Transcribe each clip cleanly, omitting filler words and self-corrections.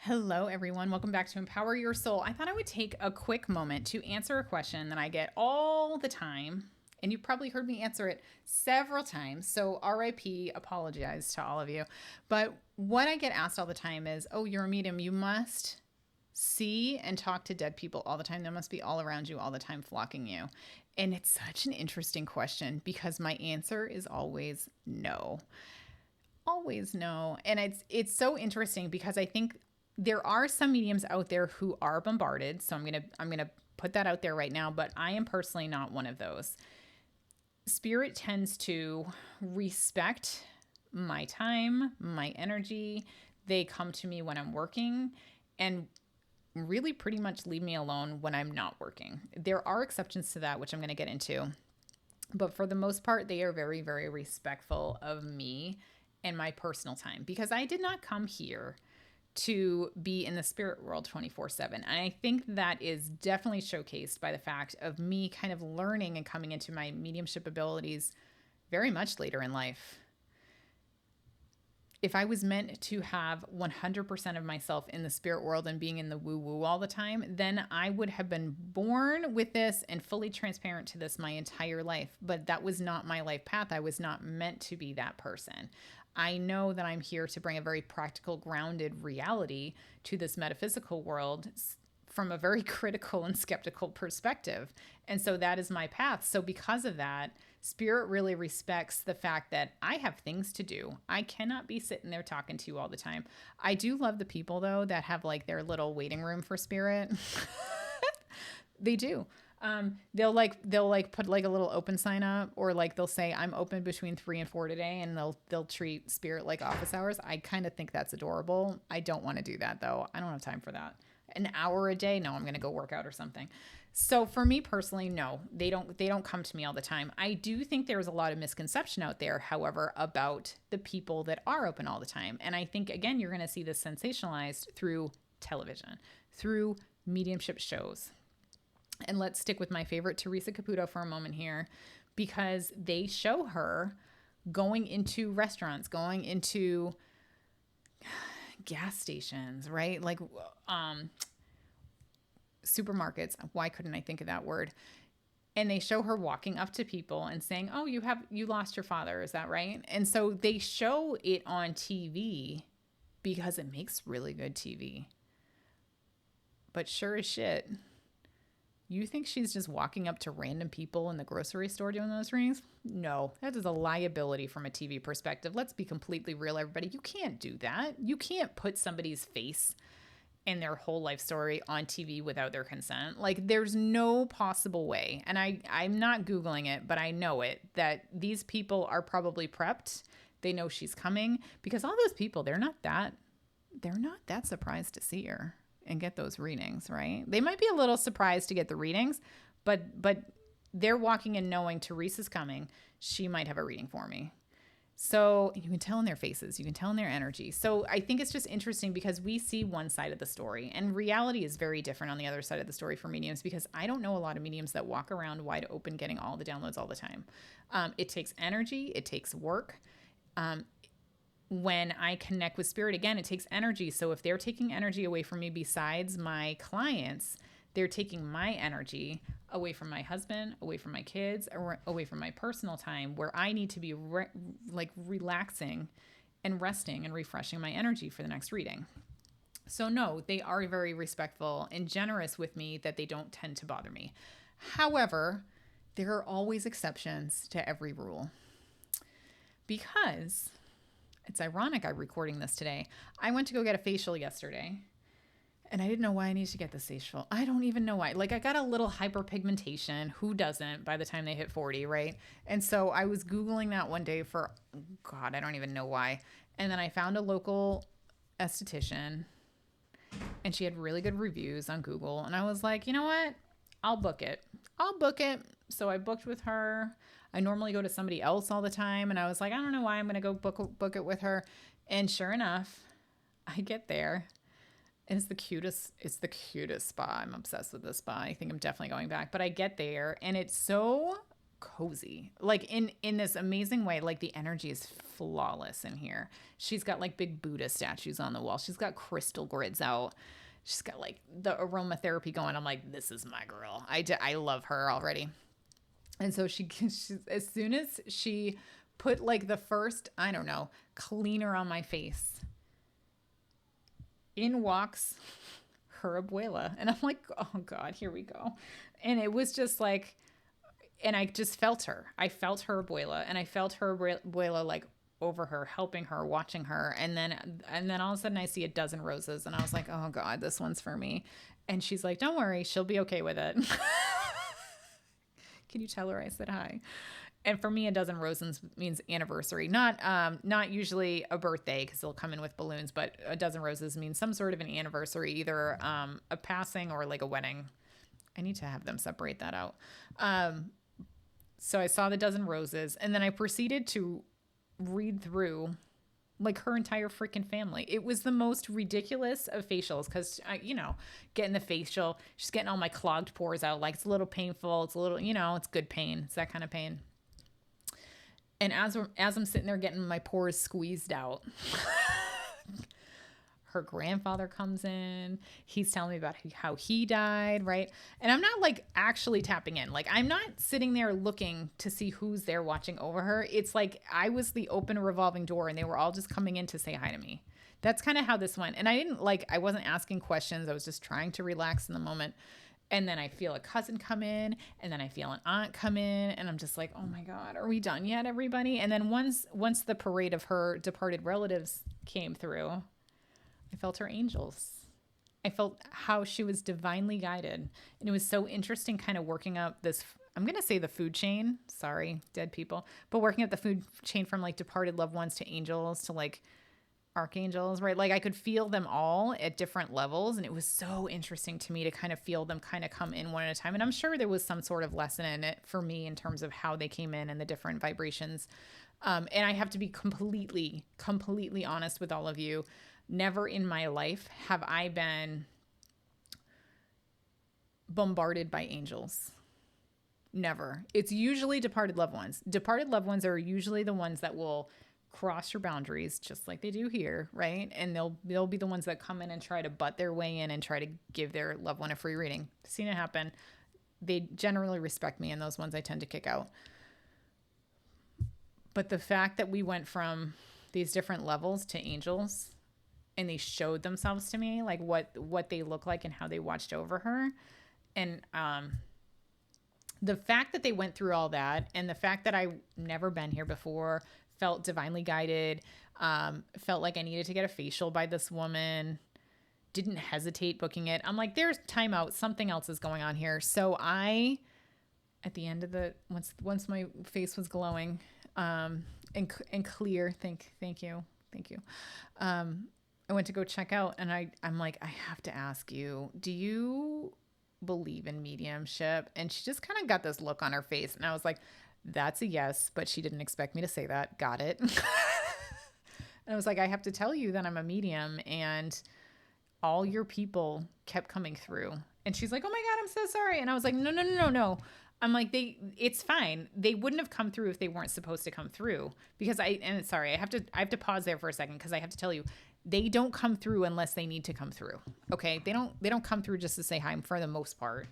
Hello, everyone. Welcome back to Empower Your Soul. I thought I would take a quick moment to answer a question that I get all the time. And you've probably heard me answer it several times. So, RIP, apologize to all of you. But what I get asked all the time is, oh, you're a medium. You must see and talk to dead people all the time. They must be all around you all the time, flocking you. And it's such an interesting question because my answer is always no. Always no. And it's so interesting because I think there are some mediums out there who are bombarded. So I'm gonna put that out there right now, but I am personally not one of those. Spirit tends to respect my time, my energy. They come to me when I'm working and really pretty much leave me alone when I'm not working. There are exceptions to that, which I'm going to get into. But for the most part, they are very, very respectful of me and my personal time because I did not come here to be in the spirit world 24/7. And I think that is definitely showcased by the fact of me kind of learning and coming into my mediumship abilities very much later in life. If I was meant to have 100% of myself in the spirit world and being in the woo woo all the time, then I would have been born with this and fully transparent to this my entire life. But that was not my life path. I was not meant to be that person. I know that I'm here to bring a very practical, grounded reality to this metaphysical world from a very critical and skeptical perspective. And so that is my path. So because of that, Spirit really respects the fact that I have things to do. I cannot be sitting there talking to you all the time. I do love the people though that have like their little waiting room for Spirit. They do. They'll put like a little open sign up, or like they'll say I'm open between 3 and 4 today, and they'll treat Spirit like office hours. I kind of think that's adorable. I don't want to do that though. I don't have time for that. An hour a day? No, I'm going to go work out or something. So for me personally, no, they don't come to me all the time. I do think there's a lot of misconception out there, however, about the people that are open all the time. And I think again, you're going to see this sensationalized through television, through mediumship shows. And let's stick with my favorite, Teresa Caputo, for a moment here, because they show her going into restaurants, going into gas stations, right? Like supermarkets. Why couldn't I think of that word? And they show her walking up to people and saying, "Oh, you lost your father, is that right?" And so they show it on TV because it makes really good TV. But sure as shit, you think she's just walking up to random people in the grocery store doing those readings? No, that is a liability from a TV perspective. Let's be completely real, everybody. You can't do that. You can't put somebody's face and their whole life story on TV without their consent. Like there's no possible way. And I'm not Googling it, but I know it, that these people are probably prepped. They know she's coming because all those people, they're not that surprised to see her and get those readings, right? They might be a little surprised to get the readings, but they're walking in knowing Teresa's coming. She might have a reading for me. So you can tell in their faces, you can tell in their energy. So I think it's just interesting because we see one side of the story and reality is very different on the other side of the story for mediums, because I don't know a lot of mediums that walk around wide open getting all the downloads all the time. It takes energy. It takes work. When I connect with Spirit, again, it takes energy. So if they're taking energy away from me besides my clients, they're taking my energy away from my husband, away from my kids, or away from my personal time where I need to be relaxing and resting and refreshing my energy for the next reading. So no, they are very respectful and generous with me, that they don't tend to bother me. However, there are always exceptions to every rule, because it's ironic I'm recording this today. I went to go get a facial yesterday, and I didn't know why I needed to get this facial. I don't even know why. Like I got a little hyperpigmentation. Who doesn't by the time they hit 40, right? And so I was Googling that one day for, God, I don't even know why. And then I found a local esthetician, and she had really good reviews on Google. And I was like, you know what? I'll book it. So I booked with her. I normally go to somebody else all the time. And I was like, I don't know why I'm going to go book it with her. And sure enough, I get there. And it's the cutest spa. I'm obsessed with this spa. I think I'm definitely going back. But I get there and it's so cozy, like in this amazing way. Like the energy is flawless in here. She's got like big Buddha statues on the wall. She's got crystal grids out. She's got like the aromatherapy going. I'm like, this is my girl. I love her already. And so she as soon as she put like the first, I don't know, cleaner on my face, in walks her abuela. And I'm like, oh God, here we go. And it was just like, and I just felt her. I felt her abuela, and I felt her abuela like over her, helping her, watching her. And then all of a sudden I see a dozen roses, and I was like, oh God, this one's for me. And she's like, don't worry, she'll be okay with it. Can you tell her I said hi? And for me, a dozen roses means anniversary, not usually a birthday, because they'll come in with balloons, but a dozen roses means some sort of an anniversary, either a passing or like a wedding. I need to have them separate that out. So I saw the dozen roses, and then I proceeded to read through like her entire freaking family. It was the most ridiculous of facials, because, getting the facial, she's getting all my clogged pores out. Like, it's a little painful. It's a little, it's good pain. It's that kind of pain. And as I'm sitting there getting my pores squeezed out, her grandfather comes in. He's telling me about how he died, right? And I'm not like actually tapping in. Like, I'm not sitting there looking to see who's there watching over her. It's like I was the open revolving door, and they were all just coming in to say hi to me. That's kind of how this went. And I wasn't asking questions. I was just trying to relax in the moment. And then I feel a cousin come in, and then I feel an aunt come in, and I'm just like, oh my God, are we done yet, everybody? And then once the parade of her departed relatives came through, I felt her angels. I felt how she was divinely guided. And it was so interesting kind of working up this, I'm going to say the food chain. Sorry, dead people. But working up the food chain from like departed loved ones to angels to like archangels, right? Like I could feel them all at different levels. And it was so interesting to me to kind of feel them kind of come in one at a time. And I'm sure there was some sort of lesson in it for me in terms of how they came in and the different vibrations. And I have to be completely honest with all of you. Never in my life have I been bombarded by angels. Never. It's usually departed loved ones. Departed loved ones are usually the ones that will cross your boundaries, just like they do here, right? And they'll be the ones that come in and try to butt their way in and try to give their loved one a free reading. Seen it happen. They generally respect me, and those ones I tend to kick out. But the fact that we went from these different levels to angels, and they showed themselves to me, like what they look like and how they watched over her. And the fact that they went through all that, and the fact that I've never been here before, felt divinely guided, felt like I needed to get a facial by this woman, didn't hesitate booking it. I'm like, there's time out. Something else is going on here. So I, at the end of once my face was glowing and clear, thank you. I went to go check out, and I'm like, I have to ask you, do you believe in mediumship? And she just kind of got this look on her face, and I was like, that's a yes, but she didn't expect me to say that. Got it. And I was like, I have to tell you that I'm a medium, and all your people kept coming through. And she's like, oh my God, I'm so sorry. And I was like, no. I'm like, it's fine. They wouldn't have come through if they weren't supposed to come through, because I have to pause there for a second, because I have to tell you, they don't come through unless they need to come through. Okay. They don't come through just to say hi. For the most part,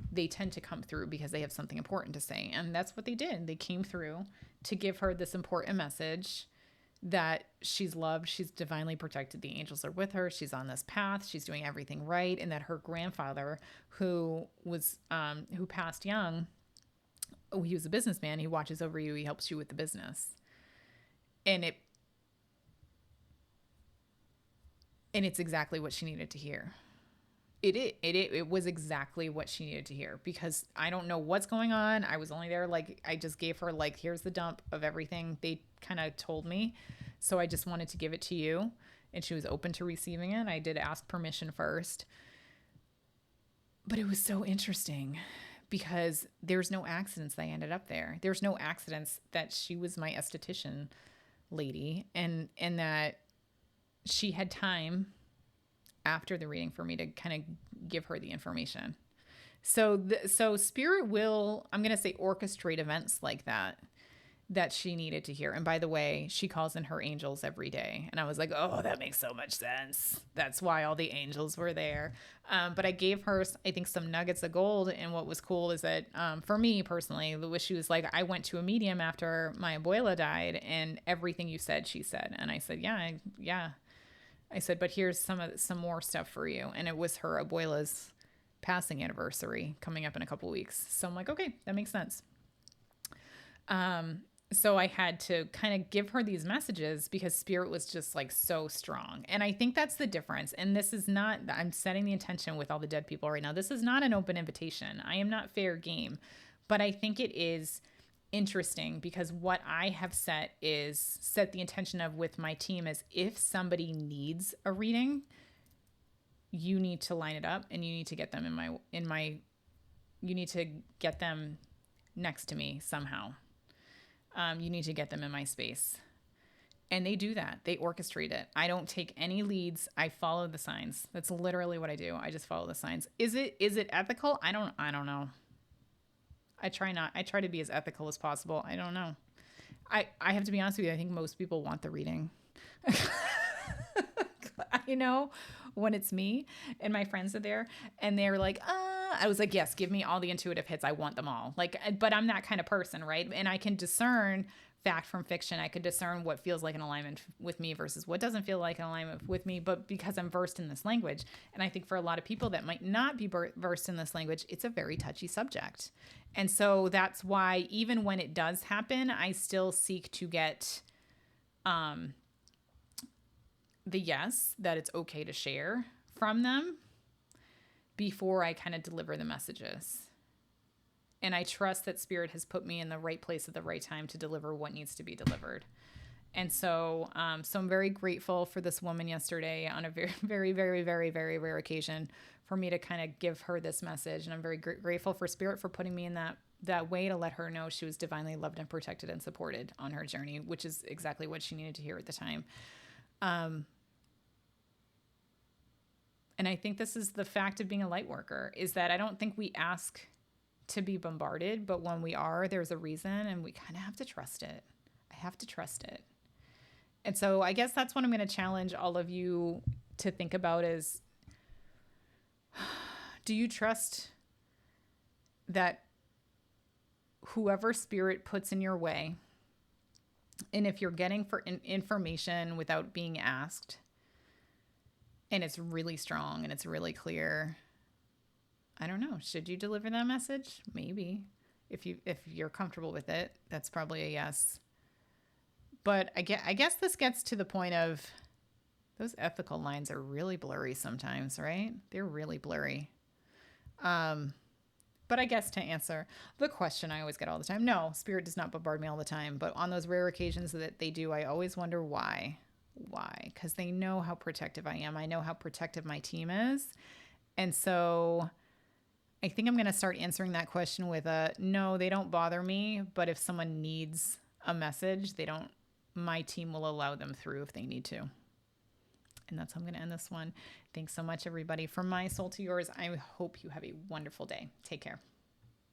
they tend to come through because they have something important to say. And that's what they did. They came through to give her this important message that she's loved. She's divinely protected. The angels are with her. She's on this path. She's doing everything right. And that her grandfather, who passed young, he was a businessman. He watches over you. He helps you with the business. And it's exactly what she needed to hear. It was exactly what she needed to hear, because I don't know what's going on. I was only there, like, I just gave her, like, here's the dump of everything they kind of told me. So I just wanted to give it to you. And she was open to receiving it. I did ask permission first. But it was so interesting, because there's no accidents that I ended up there. There's no accidents that she was my esthetician lady, and that she had time after the reading for me to kind of give her the information. So spirit will, I'm going to say, orchestrate events like that she needed to hear. And by the way, she calls in her angels every day. And I was like, oh, that makes so much sense. That's why all the angels were there. But I gave her, I think, some nuggets of gold. And what was cool is that for me personally, she was like, I went to a medium after my abuela died, and everything you said, she said. And I said, yeah. I said, but here's some more stuff for you. And it was her abuela's passing anniversary coming up in a couple weeks. So I'm like, okay, that makes sense. So I had to kind of give her these messages because spirit was just like so strong. And I think that's the difference. And this is not, I'm setting the intention with all the dead people right now. This is not an open invitation. I am not fair game, but I think it is interesting because what I have set the intention of with my team is if somebody needs a reading, you need to line it up and you need to get them you need to get them next to me somehow. You need to get them in my space. And they do that. They orchestrate it. I don't take any leads. I follow the signs. That's literally what I do. I just follow the signs. Is it ethical? I don't know. I try to be as ethical as possible. I don't know. I have to be honest with you. I think most people want the reading. I know when it's me and my friends are there and they're like, I was like, yes, give me all the intuitive hits. I want them all. Like, but I'm that kind of person, right? And I can discern fact from fiction. I could discern what feels like an alignment with me versus what doesn't feel like an alignment with me, but because I'm versed in this language. And I think for a lot of people that might not be versed in this language, it's a very touchy subject. And so that's why even when it does happen, I still seek to get the yes, that it's okay to share from them before I kind of deliver the messages. And I trust that spirit has put me in the right place at the right time to deliver what needs to be delivered. And so I'm very grateful for this woman yesterday on a very, very, very, very, very rare occasion for me to kind of give her this message. And I'm very grateful for spirit for putting me in that way to let her know she was divinely loved and protected and supported on her journey, which is exactly what she needed to hear at the time. And I think this is the fact of being a light worker, is that I don't think we ask to be bombarded, but when we are, there's a reason and we kind of have to trust it. I have to trust it. And so I guess that's what I'm going to challenge all of you to think about is, do you trust that whoever spirit puts in your way, and if you're getting for information without being asked, and it's really strong and it's really clear, I don't know, should you deliver that message? Maybe. If you're comfortable with it, that's probably a yes. But I guess this gets to the point of those ethical lines are really blurry sometimes, right? They're really blurry. But I guess to answer the question I always get all the time, no, spirit does not bombard me all the time. But on those rare occasions that they do, I always wonder why. Why? Because they know how protective I am. I know how protective my team is. And so I think I'm going to start answering that question with no, they don't bother me. But if someone needs a message, my team will allow them through if they need to. And that's how I'm going to end this one. Thanks so much, everybody. From my soul to yours, I hope you have a wonderful day. Take care.